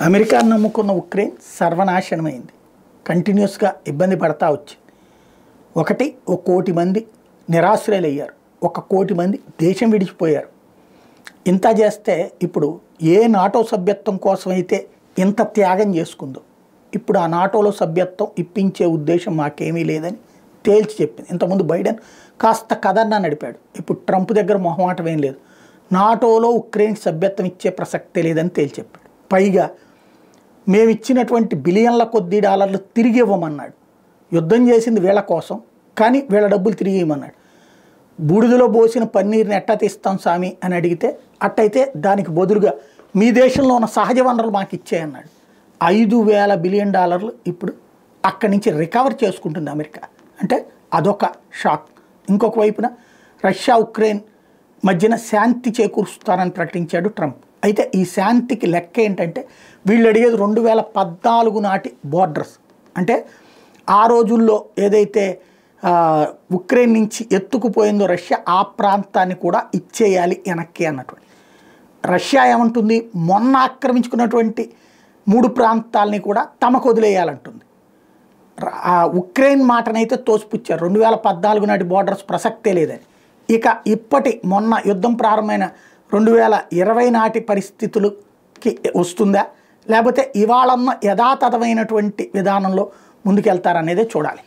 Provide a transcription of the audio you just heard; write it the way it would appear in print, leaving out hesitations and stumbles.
అమెరికాను నమ్ముకున్న ఉక్రెయిన్ సర్వనాశనమైంది. కంటిన్యూస్గా ఇబ్బంది పడతా వచ్చింది. 1 కోటి మంది నిరాశ్రయులయ్యారు. 1 కోటి మంది దేశం విడిచిపోయారు. ఇంత చేస్తే ఇప్పుడు ఏ నాటో సభ్యత్వం కోసమైతే ఇంత త్యాగం చేసుకుందో ఇప్పుడు ఆ నాటోలో సభ్యత్వం ఇప్పించే ఉద్దేశం మాకేమీ లేదని తేల్చి చెప్పింది. ఇంతకుముందు బైడెన్ కాస్త కథన్నా నడిపాడు. ఇప్పుడు ట్రంప్ దగ్గర మొహమాటం ఏం లేదు. నాటోలో ఉక్రెయిన్ సభ్యత్వం ఇచ్చే ప్రసక్తే లేదని తేల్చి చెప్పాడు. పైగా మేము ఇచ్చినటువంటి బిలియన్ల కొద్ది డాలర్లు తిరిగి ఇవ్వమన్నాడు. యుద్ధం చేసింది వీళ్ళ కోసం, కానీ వీళ్ళ డబ్బులు తిరిగి ఇవ్వమన్నాడు. బూడిదలో పోసిన పన్నీరుని ఎట్టా తీస్తాం స్వామి అని అడిగితే అట్టయితే దానికి బదులుగా మీ దేశంలో ఉన్న సహజ వనరులు మాకు ఇచ్చేయన్నాడు. 5,000 బిలియన్ డాలర్లు ఇప్పుడు అక్కడి నుంచి రికవర్ చేసుకుంటుంది అమెరికా. అంటే అదొక షాక్. ఇంకొక వైపున రష్యా ఉక్రెయిన్ మధ్యన శాంతి చేకూరుస్తారని ప్రకటించాడు ట్రంప్. అయితే ఈ శాంతికి లెక్క ఏంటంటే వీళ్ళు అడిగేది 2014 నాటి బోర్డర్స్. అంటే ఆ రోజుల్లో ఏదైతే ఉక్రెయిన్ నుంచి ఎత్తుకుపోయిందో రష్యా, ఆ ప్రాంతాన్ని కూడా ఇచ్చేయాలి వెనక్కి అన్నటువంటి. రష్యా ఏమంటుంది, మొన్న ఆక్రమించుకున్నటువంటి 3 ప్రాంతాలని కూడా తమకు వదిలేయాలంటుంది. ఉక్రెయిన్ మాటనైతే తోసిపుచ్చారు. 2014 నాటి బోర్డర్స్ ప్రసక్తే లేదని. ఇక మొన్న యుద్ధం ప్రారంభమైన 2020 నాటి పరిస్థితులకి వస్తుందా, లేకపోతే ఇవాళన్న యథాతథమైనటువంటి విధానంలో ముందుకెళ్తారనేదే చూడాలి.